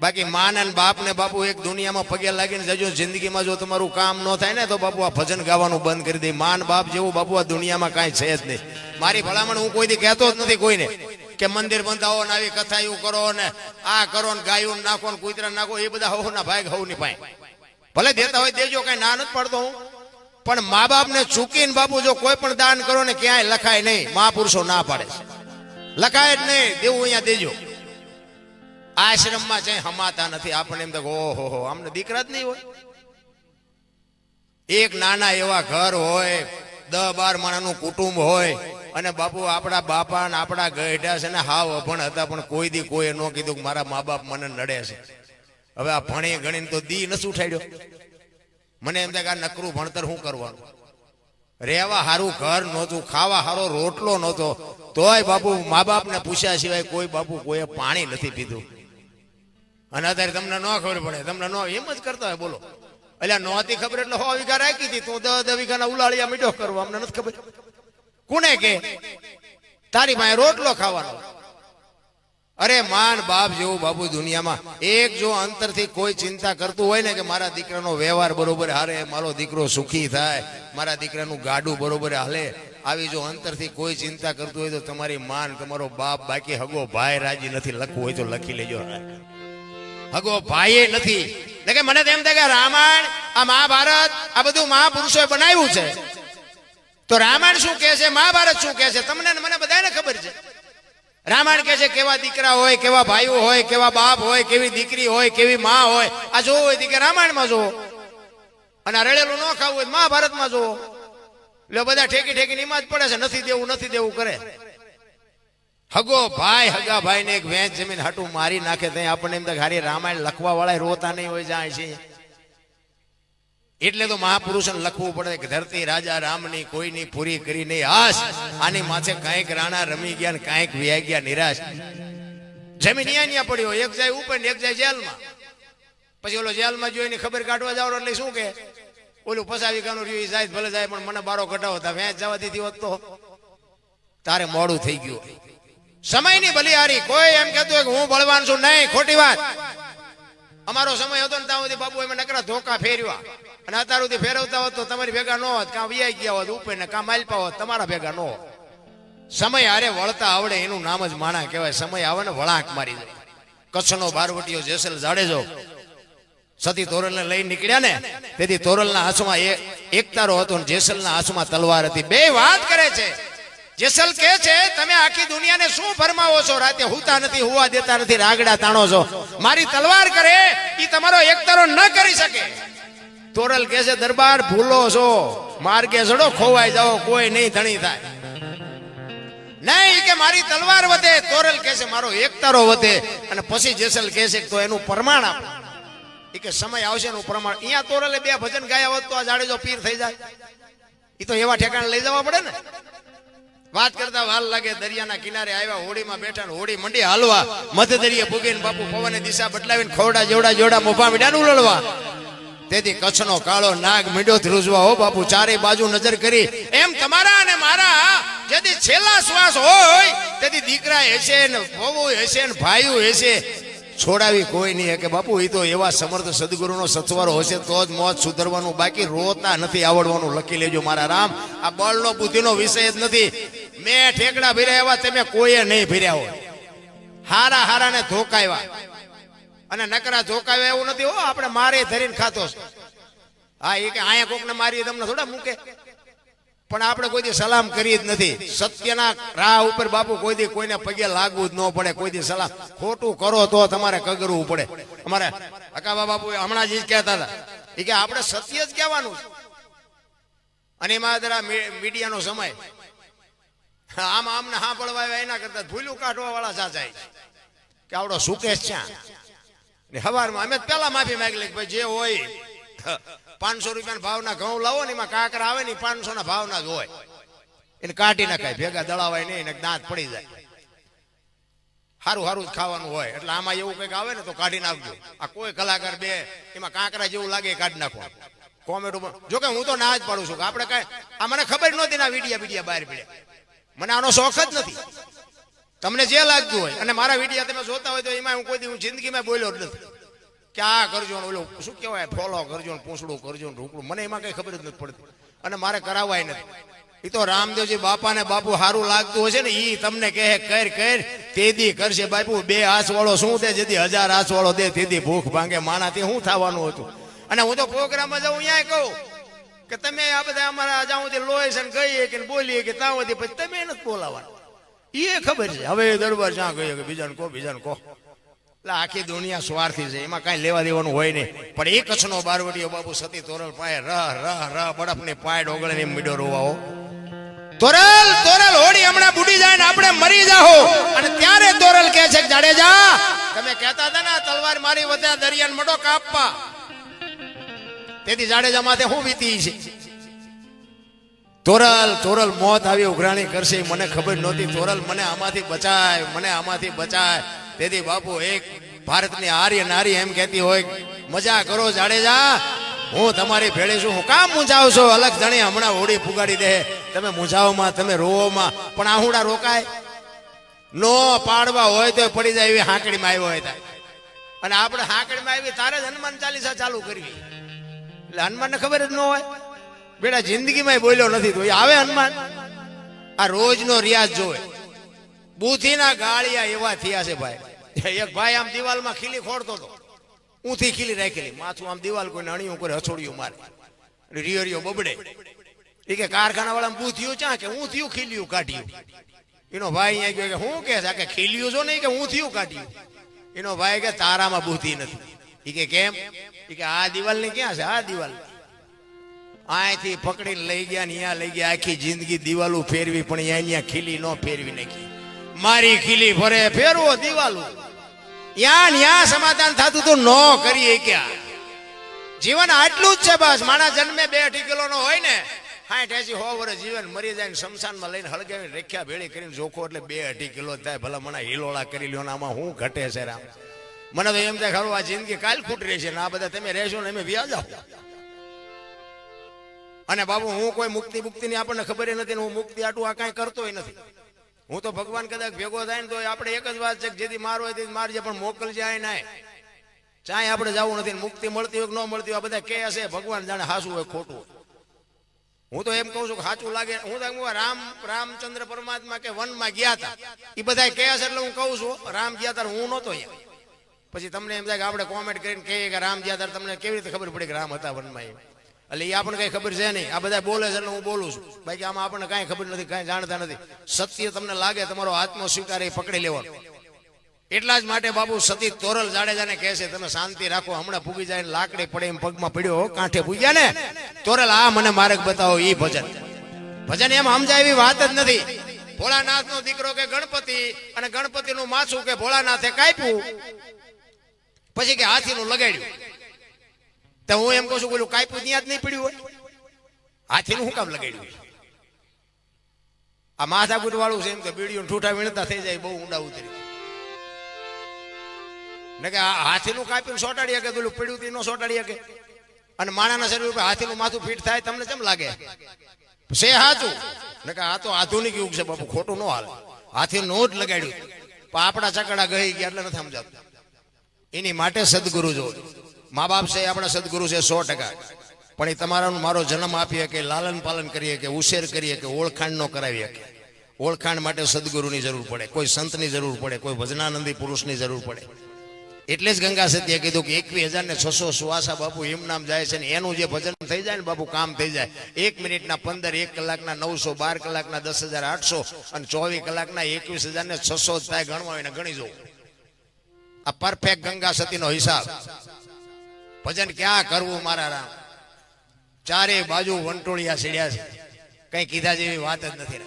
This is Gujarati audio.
બાકી માન અને બાપ ને બાપુ એક દુનિયામાં પગે લાગીને જજો જિંદગીમાં જો તમારું કામ ન થાય ને તો બાપુ આ ભજન ગાવાનું બંધ કરી દે. માન બાપ જેવું બાપુ આ દુનિયામાં કાંઈ છે જ નહીં. મારી ભલામણ હું કોઈ દી કહેતો જ નથી કોઈને કે મંદિર બંધાવો ને આવી કથા એવું કરો ને આ કરો ને ગાયું નાખો ને કૂતરા નાખો. એ બધા હવ ના ભાઈ હવ ની પાય ભલે દેતા હોય દેજો, કઈ ના નથી પડતો હું. પણ મા બાપ ને ચૂકીને બાપુ જો કોઈ પણ દાન કરો ને ક્યાંય લખાય નહીં. મહાપુરુષો ના પાડે લખાય જ નહીં. દેવું અહીંયા દેજો. આશ્રમમાં જઈ હમાતા નથી. આપણે એમ તો ઓહો અમને દીકરા જ નહીં હોય. એક નાના એવા ઘર હોય 10-12 માણસનું કુટુંબ હોય અને બાપુ આપણા બાપા ને આપણા ગઢા છે ને હાવ અભણ હતા પણ કોઈ દી કોઈ ન કીધું કે મારા મા બાપ મને નડે છે. હવે આ ભણી ગણીને તો દી નથી ઉઠાડ્યો. મને એમ થાય કે આ નકરું ભણતર શું કરવાનું. રહેવા હારું ઘર નહોતું, ખાવા હારો રોટલો નહોતો, તોય બાપુ મા બાપ ને પૂછ્યા સિવાય કોઈ બાપુ કોઈએ પાણી નથી પીધું. અને અત્યારે તમને ન ખબર પડે, તમને ન એમ જ કરતા હોય. બોલો એટલે નહોતી ખબર એટલે 100 વીઘા રાખી હતી તું 10 વીઘાના ઉલાળિયા મીઠો કરવા. અમને નથી ખબર. કોને કે તારી પાસે રોટલો ખાવાનો. અરે માન બાપ જેવું બાપુ દુનિયામાં એક જો અંતરથી કોઈ ચિંતા કરતું હોય ને કે મારા દીકરાનો વ્યવહાર બરોબર હારે, મારો દીકરો સુખી થાય, મારા દીકરાનું ગાડું બરોબર હાલે, આવી જો અંતરથી કોઈ ચિંતા કરતું હોય તો તમારી માન તમારો બાપ બાકી હગો ભાઈ રાજી નથી. લખવું હોય તો લખી લેજો. હગો ભાઈ નથી. એટલે મને એમ થાય કે રામાયણ આ મહાભારત આ બધું મહાપુરુષોએ બનાવ્યું છે. તો રામાયણ શું કહે છે, મહાભારત શું કહે છે, તમને મને બધાને ખબર છે. રામાયણ કહે છે કેવા દીકરા હોય, કેવા ભાઈઓ હોય, કેવા બાપ હોય, કેવી દીકરી હોય, કેવી માં હોય. આ જોવું હોય કે રામાયણમાં જોવો અને આ રડેલું ન ખાવું હોય મહાભારતમાં જોવો. એટલે બધા ઠેકી ઠેકી નિમાજ પડે છે. નથી દેવું નથી દેવું કરે. હગો ભાઈ હગા ભાઈ ને એક વેચ જમીન હાટું મારી નાખે ત્યાં આપણને એમ હારી રામાયણ લખવા વાળા રોતા નહીં હોય જાય છે. એટલે તો મહાપુરુષોને લખવું પડે કે ધરતી રાજા રામની કોઈની પૂરી કરી નહીં આશ. આની માથે કાંઈક રાણા રમી ગયા ને કાંઈક વ્યાઈ ગયા નિરાશ. જમીન અહીંયા પડી હોય, એક જાય ઉપર ને એક જાય જેલમાં. પછી ઓલો જેલમાં જોઈને ખબર કાઢવા જાવ એટલે શું કે ઓલું 50 વીઘાનું રહ્યું જાય ભલે જાય પણ મને બારો કઢાવો તા વેચ જવા દીધી હોત તો તારે મોડું થઈ ગયું. સમયની બલિહારી. કોઈ એમ કહેતું હોય કે હું બળવાન છું, નહીં, ખોટી વાત. અમારો સમય હતો ને ત્યાં સુધી બાબુ એમાં નકરા ધોકા ફેરવ્યા અને અત્યાર સુધી ફેરવતા હોત તો તમારી ભેગા ન હોત, કાં વિયાઈ ગયા હોત ઉપર ને કાં માલપા હોત, તમારા ભેગા ન હોત. સમય હારે વળતા આવડે એનું નામ જ માણા કહેવાય. સમય આવે ને વળાંક મારી જાય. કચ્છનો બારવટીયો જેસલ જાડેજો સતી તોરલને લઈ નીકળ્યા ને તેથી તોરલના હાથમાં એક તારો હતો ને જેસલના હાથમાં તલવાર હતી. બે વાત કરે છે. જેસલ કહે છે તમે આખી દુનિયાને શું ફરમાવો છો, રાતે હુતા નથી, હુવા દેતા નથી, રાગડા તાણો છો. મારી તલવાર કરે એ તમારો એક તારો ન કરી શકે. તોરલ કહે છે દરબાર ભૂલો છો, માર્ગે ચડો ખોવાઈ જાઓ, કોઈ નહીં ધણી થાય. નહીં કે મારી તલવાર વધે. તોરલ કહે છે મારો એક તારો વધે. અને પછી જેસલ કહે છે તો એનું પ્રમાણ આપો. એ કે સમય આવશે એનું પ્રમાણ. અહીંયા તોરલે 2 ભજન ગાયા હોત તો આ જાડેજો પીર થઈ જાય. એ તો એવા ઠેકાણે લઈ જવા પડે ને. વાત કરતા વાલ લાગે. દરિયાના કિનારે આવ્યા, હોડીમાં બેઠા ને હોડી મંડી હાલવા. મધ્ય દરિયે પૂગીને બાપુ પવને દિશા બદલાવીને ખોડા જેવડા જોડા મોભા મીડાનું ઉલળવા. તેથી કચ્છનો કાળો નાગ મીડ્યો ધ્રુજવા. હો બાપુ ચારે બાજુ નજર કરી એમ તમારા અને મારા જેથી છેલ્લા શ્વાસ હોય તેથી દીકરા હશે ને વહુ હશે ને ભાઈઓ હશે, છોડાવી કોઈ નહીં કે બાપુ. એ તો એવા સમર્થ સદગુરુનો સથવારો હશે તો જ મોત સુધરવાનું, બાકી રોતા નથી આવડવાનું. લખી લેજો મારા રામ. આ બળનો બુદ્ધિનો વિષય જ નથી. મેં ઠેકડા ભર્યા એવા તમે કોઈએ નહીં ભર્યા હોય. હારા હારાને ધોકાવ્યા અને નકરા ધોકાવ્યા એવું નથી. હો આપણે મારે ધરીને ખાતો છે. હા એ કે અહીંયા કોકને મારી તમને થોડા મૂકે, પણ આપણે કોઈ દી સલામ કરી જ નથી. સત્યના રાહ ઉપર બાપુ કોઈ દી કોઈને પગે લાગવું જ ન પડે. કોઈ દી સલામ ખોટું કરો તો તમારે કગરવું પડે. અમારે અકાબા બાપુ હમણાં જ કહેતા હતા એ કે આપણે સત્ય જ કહેવાનું છે. અને એમાં જરા મીડિયાનો સમય આમ આમને હા પડવા એના કરતા ભૂલું કાઢવા વાળા સાચા કે આવડો સુકેશ છે. હવારમાં અમે પેલા માફી માંગી લે ભાઈ જે હોય 500 રૂપિયાના ભાવના ઘઉં લાવો ને એમાં કાકરા આવે ને 500 ના ભાવના જ હોય. એને કાઢી નાખાય, ભેગા દળાવાય નહીં, એને દાંત પડી જાય. સારું સારું જ ખાવાનું હોય એટલે આમાં એવું કંઈક આવે ને તો કાઢી નાખજો. આ કોઈ કલાકાર બે એમાં કાંકરા જેવું લાગે કાઢી નાખવા. કોમેન્ટ જોકે હું તો ના જ પાડું છું કે આપણે કઈ આ મને ખબર નહોતી ના વિડિયા બહાર પડ્યા. મને આનો શોખ જ નથી. તમને જે લાગતું હોય. અને મારા વિડીયો તમે જોતા હોય તો એમાં હું કોઈ દી હું જિંદગીમાં બોલ્યો જ નથી કે આ કરજો ને ઓલું શું કહેવાય ફોલો કરજો ને પૂંછડું કરજો ને રૂકડું, મને એમાં કઈ ખબર જ નથી પડતી અને મારે કરાવાય નથી. એ તો રામદેવજી બાપા ને બાપુ સારું લાગતું હશે ને ઈ તમને કહે કર કર તેદી કરશે બાપુ. 2 હાથ વાળો શું દે, જેથી 1000 હાથ વાળો દે તેદી ભૂખ ભાંગે માણાથી શું થવાનું હતું. અને હું તો પ્રોગ્રામમાં જાઉં અહીંયા કહું કે તમે આ બધા અમારા જાઉં લોહી છે ગઈએ કે બોલીએ કે ત્યાં સુધી પછી તમે નથી બોલાવવાનું. એ ખબર છે હવે દરબાર જ્યાં ગયો કે બીજાને કહો બીજાને કહો. એટલે આખી દુનિયા સ્વાર્થી છે, એમાં કાંઈ લેવા દેવાનું હોય નહીં. પણ એક કચ્છનો બારવટીયો બાપુ સતી તોરલ પાય રહ બરફની પાય ડોગળે ની મીડો રોવાઓ. તોરલ તોરલ હોડી હમણાં બુડી જાય ને આપણે મરી જાઓ. અને ત્યારે તોરલ કહે છે જાડેજા તમે કહેતા હતા ને તલવાર મારી વધ્યા દરિયાને મડો કાપવા, તેથી જાડેજા માથે હું વીતી છે. તોરલ તોરલ મોત આવી ઉઘરાણી કરશે મને ખબર નહોતી. તોરલ મને આમાંથી બચાય, મને આમાંથી બચાય. તેથી બાપુ એક ભારતની આર્ય નારી એમ કહેતી હોય મજા કરો જાડેજા, હું તમારી ભેળી છું. હું કામ મૂંઝાવ છો? અલગ જણી હમણાં હોડી પુગાડી દે. તમે મૂંઝાવમાં તમે રોવોમાં પણ આહુડા રોકાય નો પાડવા હોય તો પડી જાય એવી હાંકડીમાં આવ્યો હોય થાય. અને આપણે હાંકડીમાં આવી તારે જ હનુમાન ચાલીસા ચાલુ કરવી. એટલે હનુમાનને ખબર જ ન હોય બેટા જિંદગીમાં બોલ્યો નથી તો આવે હનુમાન. આ રોજનો રિયાઝ જોવે. બુથીના ગાળિયા એવા થયા છે ભાઈ. એક ભાઈ આમ દિવાલમાં ખીલી ખોડતો હતો, ઊંથી ખીલી રાખેલી, માથું આમ દિવાલ કોઈને અણીયું કરે હછોડિયું મારે, રિયરિયો બબડે. એ કે કારખાના વાળા બુથિયું ચા કે ઊંથિયું ખીલ્યું કાઢ્યું. એનો ભાઈ અહીંયા ગયો કે હું કે કે ખીલ્યું છો નહીં કે ઊંથિયું કાઢ્યું. એનો ભાઈ કે તારામાં બુથી નથી. એ કે કેમ? એ કે આ દિવાલ ની ક્યાં છે? આ દિવાલ અહીંથી પકડીને લઈ ગયા ને અહીંયા લઈ ગયા. આખી જિંદગી દિવાલું ફેરવી પણ અહીંયા ખીલી ન ફેરવી નાખી. મારી ખીલી ફરે ફેરવો દિવાલું. યા સમાધાન થતું તું ન કરીએ ક્યાં. જીવન આટલું જ છે બસ. માણસ જન્મે 2-2 કિલો નો હોય ને 60-80-100 વર્ષ જીવન મરી જાય ને શમશાનમાં લઈને હળગાવી રેખ્યા ભેળી કરીને જોખો એટલે 2-2.5 કિલો થાય. ભલા મને હિલોળા કરી લ્યો ને આમાં હું ઘટે છે રામ. મને તો એમ થાય ખરું આ જિંદગી કાલ ખૂટ રહેશે ને આ બધા તમે રહેશો ને અમે વ્યાજ આવો. અને બાબુ હું કોઈ મુક્તિ ની આપણને ખબર નથી ને હું મુક્તિ આટું આ કાંઈ કરતો નથી. હું તો ભગવાન કદાચ ભેગો થાય ને તો આપણે એક જ વાત છે કે જેથી મારો હોય તેથી મારજે પણ મોકલજે આય નાય. ચાય આપણે જવું નથી. મુક્તિ મળતી હોય કે ન મળતી હોય આ બધા કે હશે ભગવાન જાણે હાસું હોય ખોટું. હું તો એમ કહું છું કે સાચું લાગે. હું તો રામચંદ્ર પરમાત્મા કે વનમાં ગયા હતા એ બધા કહે છે એટલે હું કહું છું રામ ગયા તાર હું નહોતો અહીંયા. પછી તમને એમ થાય કે આપણે કોમેન્ટ કરીને કહીએ કે રામ ગયા તાર તમને કેવી રીતે ખબર પડી કે રામ હતા વનમાં? એટલે એ આપણને કઈ ખબર છે નહીં. આ બધા બોલે છે એટલે હું બોલું છું. બાકી આમાં આપણને કાંઈ ખબર નથી, કાંઈ જાણતા નથી. સત્ય તમને લાગે તમારો આત્મો સ્વીકાર એ પકડી લેવાનો. એટલા જ માટે બાબુ સતી તોરલ જાડેજાને કહે છે તમે શાંતિ રાખો, હમણાં ભૂગી જાય લાકડી પડે એમ પગમાં પડ્યો કાંઠે ભૂગ્યા ને તોરલ આ મને માર્ગ બતાવો. ઈ ભજન એમ સમજાય એવી વાત જ નથી. ભોળાનાથ નો દીકરો કે ગણપતિ અને ગણપતિ નું માથું કે ભોળાનાથે કાપ્યું પછી કે હાથી નું લગાડ્યું. તો હું એમ કહું છું પેલું કાપ્યું ત્યાં જ નહીં પડ્યું હોય, હાથી નું શું કામ લગાડ્યું? આ માથાકૂટ વાળું છે એમ કે બીડીઓ ઠૂઠા વીણતા થઈ જાય બહુ ઊંડા ઉતરી ને કે હાથી નું કાપીને સોટાડી શકે પેલું પડ્યું ન સોટાડી શકે. અને માણાના શરીર ઉપર હાથીનું માથું ફીટ થાય તમને કેમ લાગે છે? હાચું ને કે આ તો આધુનિક યુગ છે બાપુ, ખોટું ન હાલે. હાથી નો જ લગાડ્યું પણ આપણા ચકડા ગઈ ગયા એટલે નથી સમજાતું. એની માટે સદગુરુ જો મા બાપ છે આપણા સદગુરુ છે 100%. પણ એ તમારો મારો જન્મ આપીએ કે લાલન પાલન કરીએ કે ઉછેર કરીએ કે ઓળખાણ ન કરાવીએ કે ઓળખાણ માટે સદગુરુની જરૂર પડે, કોઈ સંતની જરૂર પડે, કોઈ ભજનાનંદી પુરુષની જરૂર પડે. એટલે જ ગંગા સતીએ કીધું કે 21,600 શ્વાસા બાપુ એમ નામ જાય છે ને એનું જે ભજન થઈ જાય ને બાપુ કામ થઈ જાય. 1 મિનિટના 15, 1 કલાકના 900, 12 કલાકના 10,800 અને 24 કલાકના 21,600 જ થાય. ગણવા હોય ને ગણી જવું. આ પરફેક્ટ ગંગા સતીનો હિસાબ. ભજન ક્યાં કરવું મારા રામ? ચારે બાજુ વંટોળિયા સીડ્યા છે, કઈ કીધા જેવી વાત જ નથી.